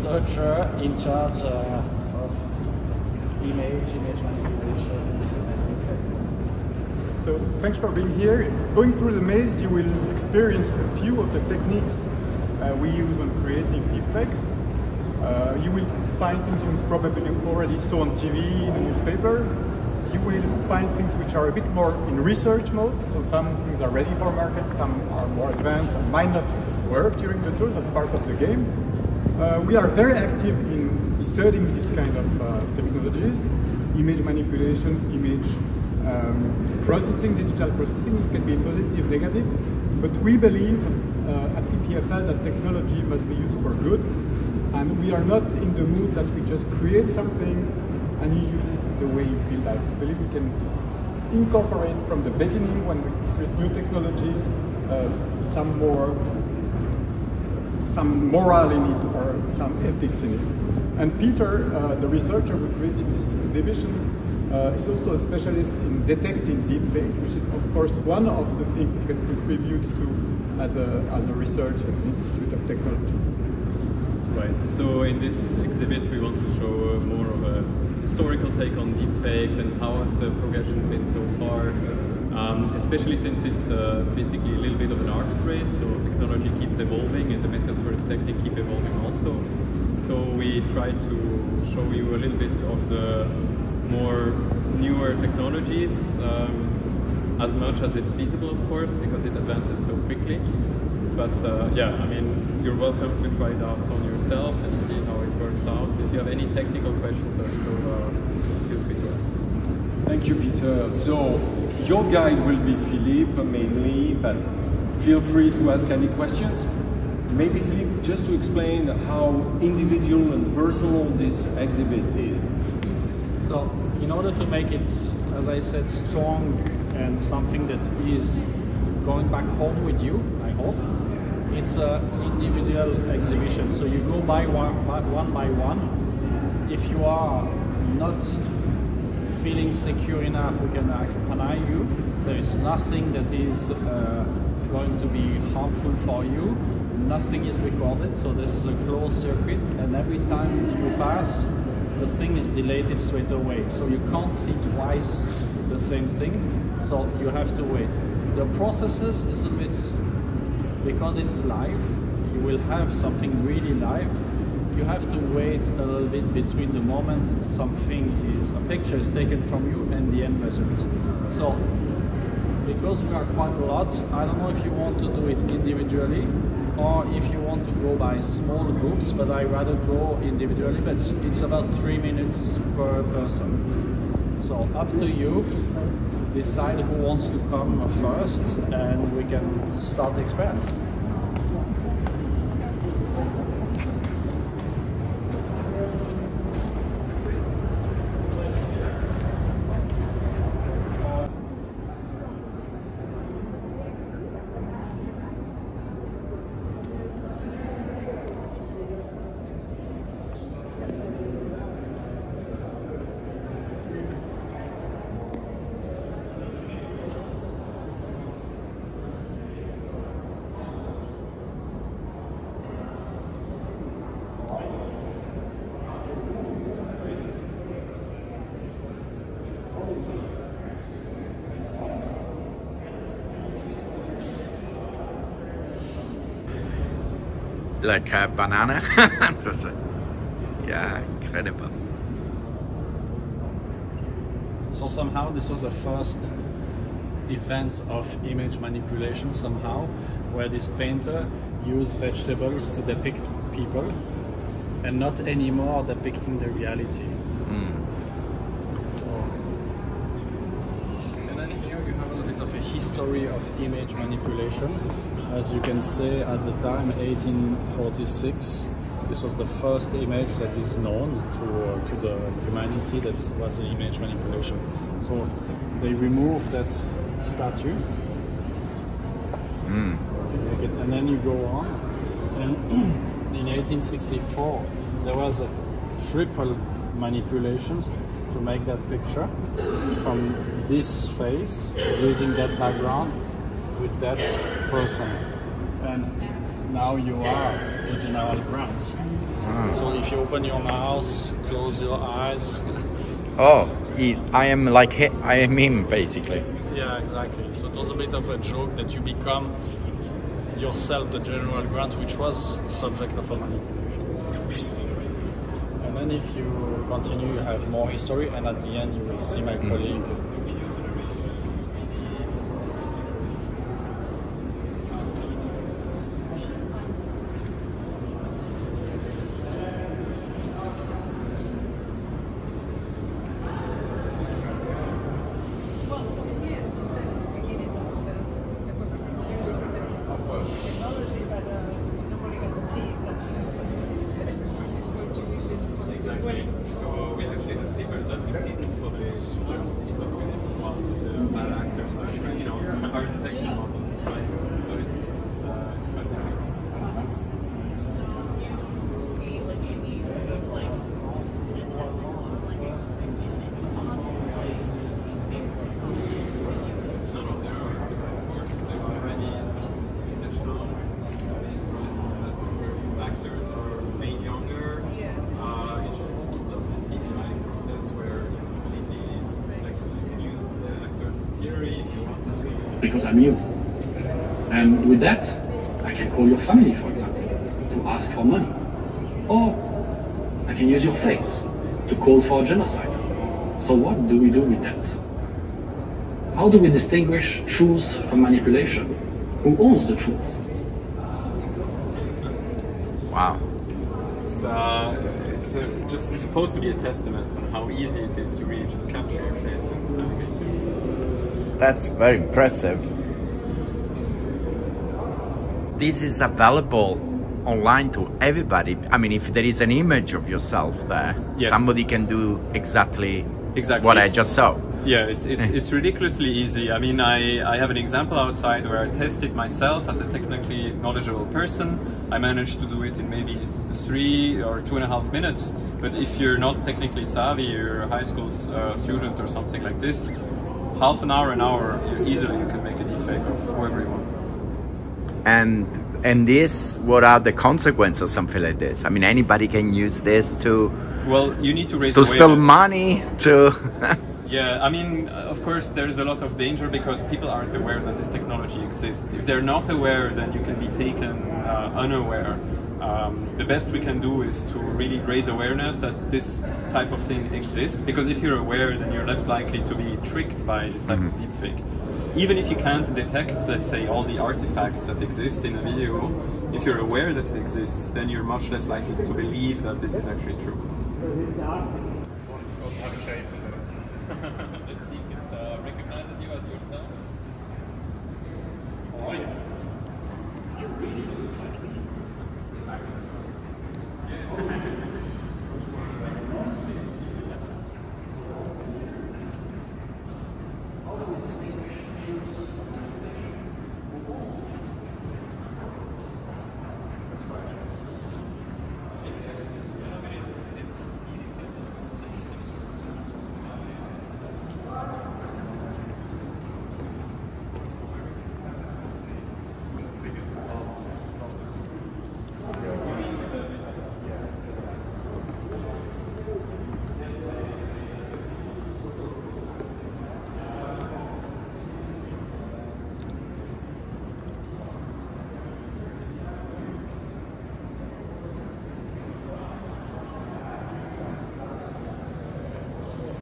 researcher in charge of image manipulation, and deepfake. So thanks for being here. Going through the maze, you will experience a few of the techniques we use on creating deepfakes. You will find things you probably already saw on TV, in the newspaper. You will find things which are a bit more in research mode, so some things are ready for market, some are more advanced and might not work during the tour, that's part of the game. We are very active in studying this kind of technologies, image manipulation, image processing, digital processing. It can be positive, negative, but we believe at EPFL that technology must be used for good, and we are not in the mood that we just create something and you use it the way you feel like. We believe we can incorporate from the beginning, when we create new technologies, some moral in it or some ethics in it. And Peter, the researcher who created this exhibition, is also a specialist in detecting deepfake, which is of course one of the things we can contribute to as a research at the Institute of Technology. Right, so in this exhibit we want to show more of a historical take on deepfakes and how has the progression been so far, especially since it's basically a little bit of an arms race, so technology keeps evolving and the methods for detecting keep evolving also. So we try to show you a little bit of the more newer technologies, as much as it's feasible, of course, because it advances so quickly. But yeah, I mean, you're welcome to try it out on yourself and see how it works out. If you have any technical questions or so, feel free to ask. Thank you, Peter. So your guide will be Philippe mainly, but feel free to ask any questions. Maybe Philippe, just to explain how individual and personal this exhibit is. So in order to make it, as I said, strong and something that is going back home with you, I hope, it's an individual exhibition. So you go by one by one. If you are not feeling secure enough, we can accompany you. There is nothing that is going to be harmful for you. Nothing is recorded, so this is a closed circuit, and every time you pass, the thing is deleted straight away. So you can't see twice the same thing, so you have to wait. The processes is a bit, because it's live, you will have something really live. You have to wait a little bit between the moment a picture is taken from you and the end result. So, because we are quite a lot, I don't know if you want to do it individually or if you want to go by small groups, but I rather go individually, but it's about 3 minutes per person. So up to you, decide who wants to come first and we can start the experience. Like a banana. Yeah, incredible. So somehow this was the first event of image manipulation somehow, where this painter used vegetables to depict people and not anymore depicting the reality. So, and then here you have a little bit of a history of image manipulation. As you can see, at the time, 1846, this was the first image that is known to the humanity that was an image manipulation. So they removed that statue to make it, and then you go on. And in 1864, there was a triple manipulations to make that picture from this face using that background with that person, and now you are the general grant. So if you open your mouth, close your eyes. Oh, I am like I am him, basically. Yeah, exactly. So it was a bit of a joke that you become yourself the General Grant, which was subject of a manipulation. And then if you continue, you have more history, and at the end you will see my colleague. So we actually have papers that we didn't publish just because we didn't want bad actors to train, you know, our detection models, right? So it's quite difficult. No, there are, of course, there's already some research now on this, right? So that's where actors are made younger. It just speeds up the CGI process where you completely you can use the actors in theory if you wanted to. Because I'm you. And with that, I can call your family, for example, to ask for money. Or I can use your face to call for a genocide. So what do we do with that? How do we distinguish truth from manipulation? Who owns the truth? Wow. It's just supposed to be a testament on how easy it is to really just capture your face and navigate to. That's very impressive. This is available online to everybody. I mean, if there is an image of yourself there, yes, somebody can do exactly It's- what I just saw. Yeah, it's ridiculously easy. I mean, I have an example outside where I tested myself as a technically knowledgeable person. I managed to do it in maybe 3 or 2.5 minutes. But if you're not technically savvy, you're a high school student or something like this, half an hour, you can make a deepfake of whoever you want. And this, what are the consequences of something like this? I mean, anybody can use this to You need to raise to steal awareness. money, to Yeah, I mean, of course, there's a lot of danger because people aren't aware that this technology exists. If they're not aware, then you can be taken unaware. The best we can do is to really raise awareness that this type of thing exists, because if you're aware, then you're less likely to be tricked by this type of deepfake. Even if you can't detect, let's say, all the artifacts that exist in a video, if you're aware that it exists, then you're much less likely to believe that this is actually true. Let's see if it recognizes you as yourself. Oh, yeah.